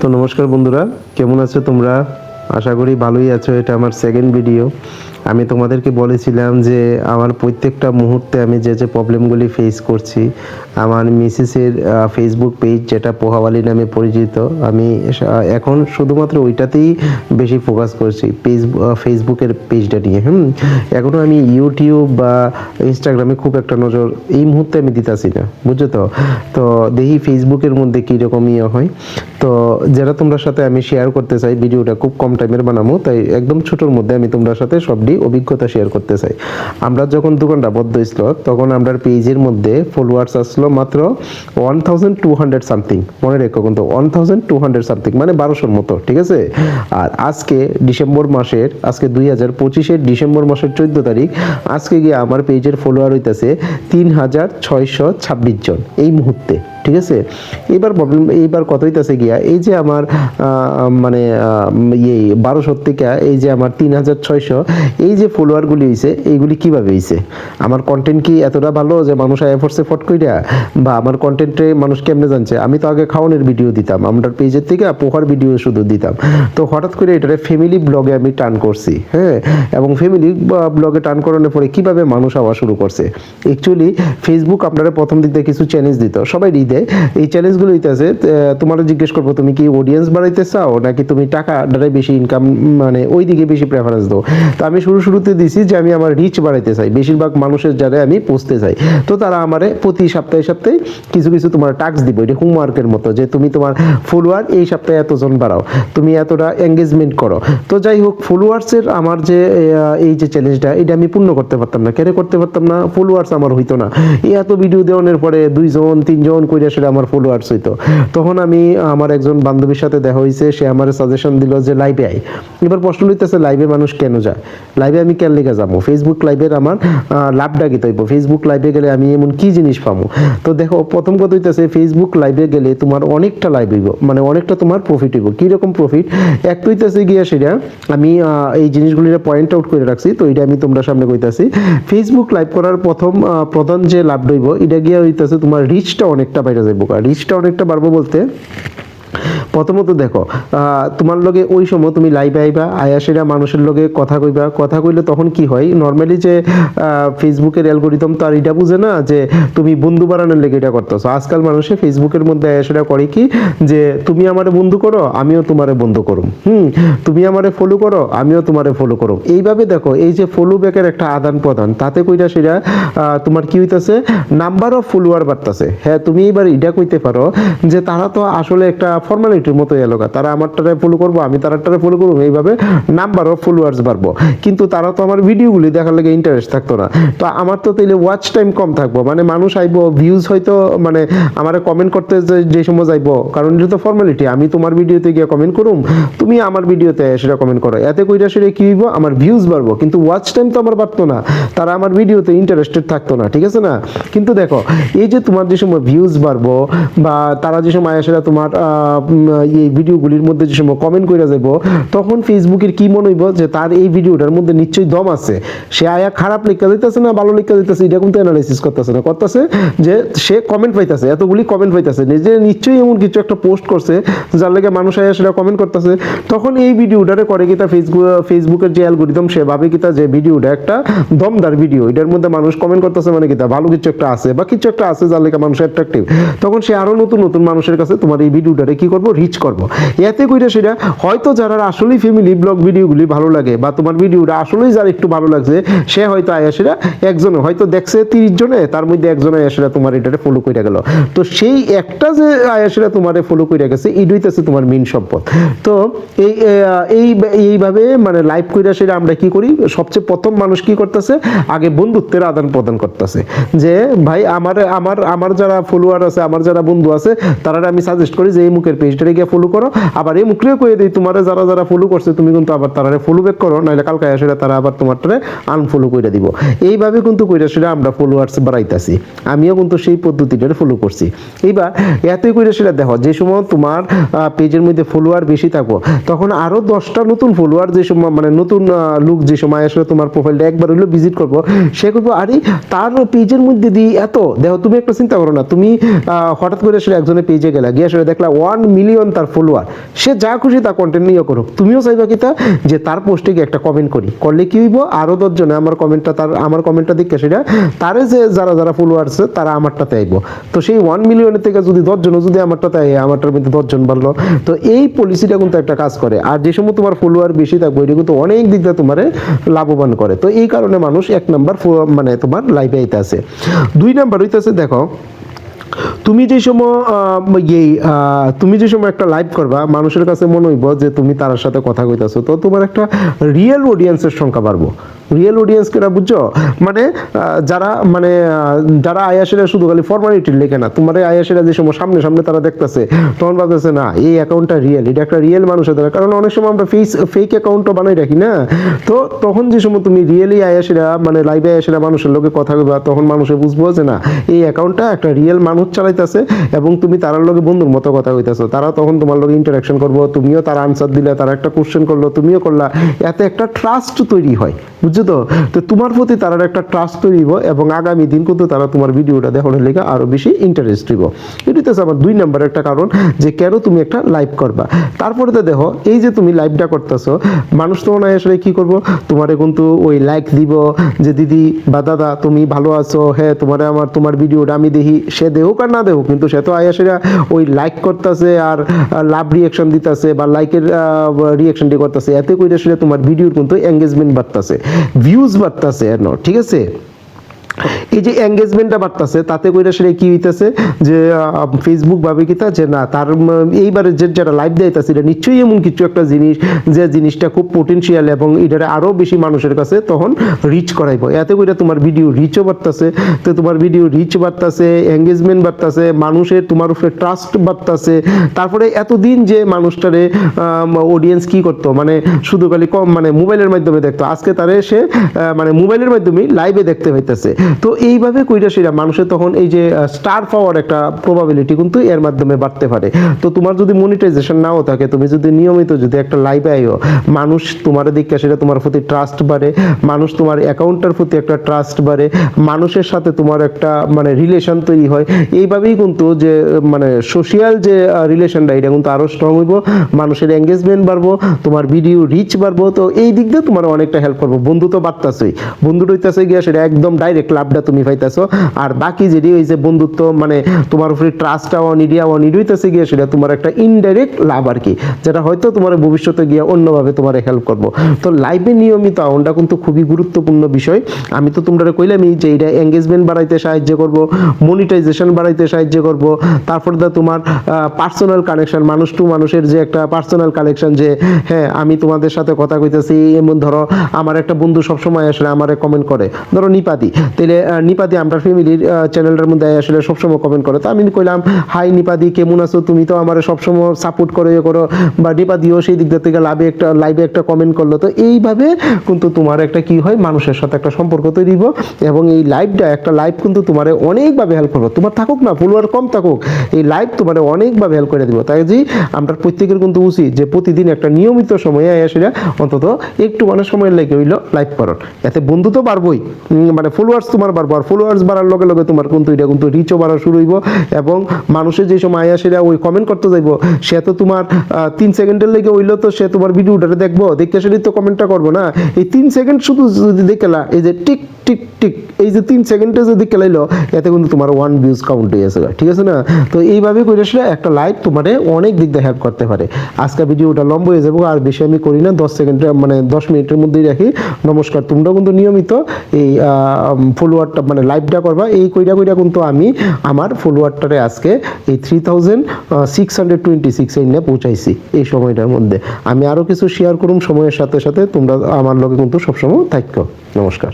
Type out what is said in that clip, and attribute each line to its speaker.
Speaker 1: তো নমস্কার বন্ধুরা, কেমন আছো তোমরা? আশা করি ভালোই আছো। এটা আমার সেকেন্ড ভিডিও। আমি তোমাদেরকে বলেছিলাম যে আমার প্রত্যেকটা মুহূর্তে আমি যে যে প্রবলেমগুলি ফেস করছি, আমার মিসেসের ফেসবুক পেজ যেটা পোহাওয়ালি নামে পরিচিত, আমি এখন শুধুমাত্র ওইটাতেই বেশি ফোকাস করছি, ফেসবুকের পেজটা নিয়ে। এখনও আমি ইউটিউব বা ইনস্টাগ্রামে খুব একটা নজর এই মুহূর্তে আমি দিতেছি না, বুঝছো তো। তো দেখি ফেসবুকের মধ্যে কীরকম হয়। তো যারা তোমরা সাথে আমি শেয়ার করতে চাই, ভিডিওটা খুব কম টাইমের বানাবো, তাই একদম ছোটোর মধ্যে আমি তোমরা সাথে সবটি অভিজ্ঞতা শেয়ার করতে চাই। আমরা যখন দোকানটা বদ্ধ ছিল তখন আমরা পেজের মধ্যে ফলোয়ার্স আসলো মাত্র 1200 সামথিং, মনে রেখো কিন্তু 1200 সামথিং, মানে 1200-র মতো, ঠিক আছে। আর আজকে ডিসেম্বর মাসের, আজকে 2025-এর ডিসেম্বর মাসের 14 তারিখ, আজকে গিয়ে আমার পেজের ফলোয়ার হইতেছে 3626 জন এই মুহূর্তে, ঠিক আছে। এইবার কত হইতেছে গিয়া, এই যে আমার মানে 1200 থেকে এই যে আমার 3600 এই যে ফলোয়ারগুলি হয়েছে, এইগুলি কিভাবে হয়েছে? আমার কন্টেন্ট কি এতটা ভালো যে মানুষ আয়া পড়ছে ফট কইরা, বা আমার কন্টেন্টে মানুষ কেমনে জানছে? আমি তো আগে খাওয়ানোর ভিডিও দিতাম, আমরা পেজের থেকে পোহার ভিডিও শুধু দিতাম। তো হঠাৎ করে এটারে ফ্যামিলি ব্লগে আমি টার্ন করছি, হ্যাঁ। এবং ফ্যামিলি ব্লগে টার্ন করানোর পরে কিভাবে মানুষ আওয়া শুরু করছে? অ্যাকচুয়ালি ফেসবুক আপনারা প্রথম দিক দিয়ে কিছু চ্যালেঞ্জ দিত, সবাই দেয়। এই চ্যালেঞ্জগুলো হইতেছে, তোমার জিজ্ঞেস করবো তুমি কি অডিয়েন্স বাড়াইতে চাও নাকি তুমি টাকা দ্বারাই বেশি ইনকাম, মানে ওই দিকে বেশি প্রেফারেন্স দাও। তো আমি শুরুতে দিছি যে আমি আমার রিচ বাড়াইতে চাই, বেশিরভাগ মানুষের যারা আমি পৌঁছতে চাই। তো তারা আমারে প্রতি সপ্তাহে সপ্তাহে কিছু কিছু তোমার টাস্ক দিব, এটা হোমওয়ার্কের মতো, যে তুমি তোমার ফলোয়ার এই সপ্তাহে এতজন বাড়াও, তুমি এতটা এঙ্গেজমেন্ট করো। তো যাই হোক, ফলোয়ার্সের আমার যে এই যে চ্যালেঞ্জটা, এটা আমি পূর্ণ করতে পারতাম না। কেন করতে পারতাম না? ফলোয়ার্স আমার হইতো না। এত ভিডিও দেওয়ানোর পরে 2 জন 3 জন কইরা সেটা আমার ফলোয়ার্স হইতো। তখন আমি আমার একজন বান্ধবীর সাথে দেখা হয়েছে, সে আমার সাজেশন দিল যে লাইভে আয়। এবার প্রশ্ন হইতেছে, লাইভে মানুষ কেন যায়? লাইভে আমি কেন লেগে যাবো? ফেসবুক লাইভের আমার লাভটা কি তৈব? ফেসবুক লাইভে গেলে আমি এমন কি জিনিস পাবো? তো দেখো, প্রথম কথা হইতেছে ফেসবুক লাইভে গেলে তোমার অনেকটা লাইভ হইব, মানে অনেকটা তোমার প্রফিট হইব। কিরকম প্রফিট? এক হইতেছে গিয়া সেটা আমি এই জিনিসগুলি পয়েন্ট আউট করে রাখছি, তো এটা আমি তোমরা সামনে কইতাছি। ফেসবুক লাইভ করার প্রধান যে লাভ হইব, এটা গিয়া হইতেছে তোমার রিচটা অনেকটা বাইরে যাইব। রিচটা অনেকটা বাড়বো বলতে, প্রথমত দেখো, তোমার লগে ওই সময় তুমি লাইভে আইবা, আয়াসেরা মানুষের লগে কথা কইলে তখন কি হয়, নর্মালি যে ফেসবুকের অ্যালগোরিদম তো আর এটা বুঝে না যে তুমি বন্ধু বাড়ানোর লেগে এটা করতেছো। আজকাল মানুষে ফেসবুকের মধ্যে আয়াসেরা করে কি, যে তুমি আমারে বন্ধু করো, আমিও তোমারে বন্ধু করুম, তুমি আমারে ফলো করো, আমিও তোমারে ফলো করুম। এইভাবে দেখো, এই যে ফলো ব্যাকের একটা আদান প্রদান, তাতে কইরা সেটা তোমার কি হইতেছে, নাম্বার অফ ফলোয়ার বাড়তেছে। হ্যাঁ, তুমি এবার এটা কইতে পারো যে তারা তো আসলে একটা ফর্মালিটির মতো এলাকা, তারা আমারটারে ফলো করবো, আমি তারাটারে ফলো করবো, এইভাবে নাম্বার অফ ফলোয়ার্স বাড়বো। কিন্তু তারা তো আমার ভিডিওগুলি দেখার লাগে ইন্টারেস্ট থাকতো না। তো আমার তো তাইলে ওয়াচ টাইম কম থাকবো, মানে মানুষ আইবো, ভিউজ হয়তো, মানে আমার কমেন্ট করতে যে সময় যাইবো, কারণ এটা তো ফর্মালিটি, আমি তোমার ভিডিওতে গিয়ে কমেন্ট করুম, তুমি আমার ভিডিওতে সেটা কমেন্ট করো, এতে কইরা সেটা কি হইব, আমার ভিউজ বাড়বো, কিন্তু ওয়াচ টাইম তো আমার বাড়তো না, তারা আমার ভিডিওতে ইন্টারেস্টেড থাকতো না, ঠিক আছে না। কিন্তু দেখো, এই যে তোমার যে সময় ভিউজ বাড়বো, বা তারা যে সময় সেটা তোমার এই ভিডিওগুলির মধ্যে যে সময় কমেন্ট করে যাব, তখন ফেসবুকের কি মনে হইব যে তার এই ভিডিওটার মধ্যে নিশ্চয়ই দম আছে, সে আয়া খারাপ লেখা দিতেছে না ভালো লেখা দিতেছে, এটা কিন্তু অ্যানালাইসিস করতেছে না, করতেছে যে সে কমেন্ট পাইতেছে, এতগুলি কমেন্ট পাইতেছে, যে নিশ্চয়ই এমন কিছু একটা পোস্ট করছে যার লেগে মানুষ আয়া সেটা কমেন্ট করতেছে। তখন এই ভিডিওটারে করে কি তা ফেসবুকের যে অ্যালগোরিদম, সে ভাবে কি তা যে ভিডিওটা একটা দমদার ভিডিও, এটার মধ্যে মানুষ কমেন্ট করতেছে, মানে কি তা ভালো কিছু একটা আছে, বা কিছু একটা আছে যার লেগে মানুষ অ্যাট্রাকটিভ। তখন সে আরো নতুন নতুন মানুষের কাছে তোমার এই ভিডিওটারে কি করবো, রিচ করবো। এতে কইরা সেটা হয়তো যারা আসলেই ফ্যামিলি ব্লগ ভিডিওগুলি ভালো লাগে, বা তোমার ভিডিওটা আসলেই যারা একটু ভালো লাগছে, সে হয়তো আয়াসেরা একজনে হয়তো দেখছে 30 জনে, তার মধ্যে একজন আয়াসেরা তোমার এটারে ফলো কইরা গেল। তো সেই একটা যে আয়াসেরা তোমারে ফলো কইরা গেছে, এটা হইতেছে তোমার মেইন সম্পদ। তো এইভাবে মানে লাইভ কইরা সেটা আমরা কি করি, সবচেয়ে প্রথম মানুষ কি করতেছে, আগে বন্ধুত্বের আদান প্রদান করতেছে, যে ভাই আমার যারা ফলোয়ার আছে, আমার যারা বন্ধু আছে, তারা আমি সাজেস্ট করি যে এই মুখের পেজটারে গিয়ে ফলো করো, আবার এই মুখেও কয়ে দিই তোমার যারা ফলো করছে, তুমি কিন্তু আবার তারারে ফলো ব্যাক করো, নাহলে কালকে আসে তারা আবার তোমারটারে আনফলো করে দিব। এইভাবে কিন্তু কইরা সেটা আমরা ফলোয়ার্স বাড়াইতাছি। আমিও কিন্তু সেই পদ্ধতিটারে ফলো করছি। এইবার এতই কইরা সেটা দেখো, যে সময় তোমার পেজের মধ্যে ফলোয়ার বেশি থাকবো, তখন আরো 10টা নতুন ফলোয়ার, যে সময় মানে নতুন লুক যে সময় আসলে তোমার প্রোফাইলটা একবার হইলো ভিজিট করবো, সে করবো আরে তার পেজের মধ্যে দিয়ে এত দেখো, তুমি একটা চিন্তা করো না, তুমি হঠাৎ করে সেটা একজনের পেজে গেলা, গিয়ে সেটা দেখলা 1 মিলিয়ন তার ফলোয়ার, সে যা খুশি তা কন্টেন্ট নিয়ে করুক, তুমিও চাইবা কি তা যে তার পোস্টে গিয়ে একটা কমেন্ট করি, করলে কি হইব আরো 10 জনে আমার কমেন্টটা দেখে সেটা তারে যে যারা যারা ফলোয়ার্স তারা আমারটাতে আইব। তো সেই 1 মিলিয়নের থেকে যদি 10 জন যদি আমারটাতে আয়, আমারটার মধ্যে 10 জন বাড়লো। তো এই পলিসিটা কিন্তু একটা কাজ করে। আর যে সময় তোমার ফলোয়ার বেশি থাকবে এটা কিন্তু অনেক দিক দিয়ে তোমার লাভবান করে। তো এই কারণে মানুষ 1 নাম্বার মানে তোমার লাইভে আইতে আছে। 2 নাম্বার হইতেছে দেখো, তুমি যে সময় একটা লাইভ করবা, মানুষের কাছে মনে হইব যে তুমি তার সাথে কথা কইতাছো, তো তোমার একটা রিয়েল অডিয়েন্সের সংখ্যা বাড়বো। রিয়েল অডিয়েন্স কেটা বুঝছো, মানে যারা আয়াসেরা শুধু খালি ফর্মালিটির লেখে না, তোমার আয়াসেরা যে সময় সামনে সামনে তারা দেখতেছে, তখন ভাবতেছে না এই অ্যাকাউন্টটা রিয়েল, এটা একটা রিয়েল মানুষের দ্বারা। কারণ অনেক সময় আমরা ফেক অ্যাকাউন্টও বানাই রাখি না, তো তখন যে সময় তুমি রিয়েলি আয়াসেরা মানে লাইভে আয়াসেরা মানুষের লোকে কথা কইবা, তখন মানুষে বুঝবো যে না এই অ্যাকাউন্টটা একটা রিয়েল মানুষ চালাইতেছে এবং তুমি তার লগে বন্ধুর মতো কথা কইতাছো। তারা তখন তোমার লগে ইন্টারাকশন করবো, তুমিও তার আনসার দিলে, তারা একটা কোশ্চেন করলো, তুমিও করলা, এতে একটা ট্রাস্ট তৈরি হয়, বুঝছো? তো তোমার প্রতি তারা একটা ট্রাস্ট তৈরি হইব এবং আগামী দিন কিন্তু তারা তোমার ভিডিওটা দেখানোর লেগে আরো বেশি ইন্টারেস্ট হইব। এটাই তো আমার 2 নাম্বার একটা কারণ যে কেন তুমি একটা লাইভ করবা। তারপরে তো দেখো এই যে তুমি লাইভটা করতেছো, মানুষ তখন আসলে কি করবো, তোমারে কিন্তু ওই লাইক দিব যে দিদি বা দাদা তুমি ভালো আছো, হ্যাঁ তোমার ভিডিওটা আমি দেখি, সে দেহুক আর না দেহুক, কিন্তু সে তো আয়াসেরা ওই লাইক করতেছে আর লাভ রিয়াকশন দিতেছে বা লাইকের রিয়াকশনটি করতেছে, এতে করে আসলে তোমার ভিডিওর কিন্তু এঙ্গেজমেন্ট বাড়তেছে, ভিউজ বাড়তেছে, ঠিক আছে? এই যে এঙ্গেজমেন্টটা বাড়তেছে, তাতে কইরা সেটা কি হইতাছে যে ফেসবুক ভাবে কিতা যে না তার এইবারে যেটা লাইভ দিতেছে এটা নিশ্চয়ই এমন কিছু একটা জিনিস যে জিনিসটা খুব পোটেনশিয়াল এবং এটারে আরো বেশি মানুষের কাছে তখন রিচ করাইবো। এতে কইরা তোমার ভিডিও রিচও বাড়তেছে, তো তোমার ভিডিও রিচ বাড়তেছে, এঙ্গেজমেন্ট বাড়তেছে, মানুষের তোমার উপরে ট্রাস্ট বাড়তেছে। তারপরে এতদিন যে মানুষটারে অডিয়েন্স কি করতো, মানে শুধু খালি কম মানে মোবাইলের মাধ্যমে দেখতো, আজকে তারে সে মানে মোবাইলের মাধ্যমে লাইভে দেখতে হইতেছে। তো এইভাবে কইরা সেরা মানুষের তখন এই যে স্টার পাওয়ার একটা প্রবাবিলিটি কিন্তু এর মাধ্যমে বাড়তে পারে। তো তোমার যদি মনিটাইজেশন নাও থাকে, তুমি যদি নিয়মিত যদি একটা লাইভে আইও, মানুষ তোমার দিকে সেটা তোমার প্রতি ট্রাস্ট বাড়ে, মানুষ তোমার অ্যাকাউন্টের প্রতি একটা ট্রাস্ট বাড়ে, মানুষের সাথে তোমার একটা মানে রিলেশন তৈরি হয়। এইভাবেই কিন্তু যে মানে সোশিয়াল যে রিলেশনটা এটা কিন্তু আরো স্ট্রং হইব, মানুষের এঙ্গেজমেন্ট বাড়বো, তোমার ভিডিও রিচ বাড়বো। তো এই দিক দিয়ে তোমার অনেকটা হেল্প করবো। বন্ধু তো বাড়তেছেই, বন্ধু হইতেছে গিয়া সেটা একদম ডাইরেক্ট লাভটা তুমি পাইতেছো। আর বাকি যেটি ওই যে বন্ধুত্ব মানে তোমার উপরে ট্রাস্টটা অনিড হইতেছে গিয়ে সেটা তোমার একটা ইনডাইরেক্ট লাভ আর কি, যেটা হয়তো তোমার ভবিষ্যতে গিয়ে অন্যভাবে তোমার হেল্প করবো। তো লাইভে নিয়মিত আউনটা কিন্তু খুবই গুরুত্বপূর্ণ বিষয়। আমি তো তোমরা কইলামই যে এটা এঙ্গেজমেন্ট বাড়াইতে সাহায্য করবো, মনিটাইজেশন বাড়াইতে সাহায্য করবো। তারপরে তো তোমার পার্সোনাল কানেকশন, মানুষ টু মানুষের যে একটা পার্সোনাল কানেকশন, যে হ্যাঁ আমি তোমাদের সাথে কথা কইতেছি, এমন ধরো আমার একটা বন্ধু সবসময় আসলে আমারে কমেন্ট করে, ধরো নিপাতি, তাহলে নিপাতি আমরা ফ্যামিলির চ্যানেলটার মধ্যে আসলে সবসময় কমেন্ট করে। তো আমি কইলাম হাই নিপাতি কেমন আছো, তুমি তো আমার সবসময় সাপোর্ট করে করো, বা নিপাতিও সেই দিক থেকে লাইভে একটা কমেন্ট করলো। তো এইভাবে কিন্তু তোমার একটা কি হয়, মানুষের সাথে একটা সম্পর্ক তৈরি হইব এবং এই একটা লাইভ কিন্তু তোমার অনেকভাবে হেল্প করবে। তোমার থাকুক না ফলোয়ার কম থাকুক, এই লাইভ তোমার অনেকভাবে হেল্প করে দিব। তাই যে আমরা প্রত্যেকের কিন্তু উচিত যে প্রতিদিন একটা নিয়মিত সময়ে আসলে অন্তত একটু মানে সময় লেগে হইলো লাইভ করো, এতে বন্ধু তো বাড়বই, মানে ফলোয়ার্স তোমার বাড়বো, আর ফলোয়ার্স বাড়ার লগে লগে তোমার কিন্তু এটা কিন্তু রিচও বাড়া শুরু হইব এবং মানুষের যে সময় সেটা ওই কমেন্ট করতে যাইবো, সে তো তোমার 3 সেকেন্ডের লেগে হইলো, তো সে তোমার ভিডিওটা দেখবো, দেখতে সেটা তো কমেন্টটা করবো না। এই 3 সেকেন্ড শুধু যদি দেখলা, এই যে টিক টিক টিক, এই যে 3 সেকেন্ডে যদি খেলাইলো, এতে কিন্তু তোমার 1 ভিউজ কাউন্ট হয়ে গেছে, ঠিক আছে না? তো এইভাবে করে আসলে একটা লাইভ তোমার অনেক দিক দিয়ে হেল্প করতে পারে। আজকে ভিডিওটা লম্বা হয়ে যাবো, আর বেশি আমি করি না, 10 সেকেন্ডে মানে 10 মিনিটের মধ্যেই রাখি। নমস্কার, তোমরা কিন্তু নিয়মিত এই ফলোয়ারটা মানে লাইভটা করবা। এই কইরা কিন্তু আমি আমার ফলোয়ারটারে আজকে এই 3626 এনে পৌঁছাইছি এই সময়টার মধ্যে। আমি আরো কিছু শেয়ার করুম সময়ের সাথে সাথে, তোমরা আমার লগে কিন্তু সবসময় থাকো। নমস্কার।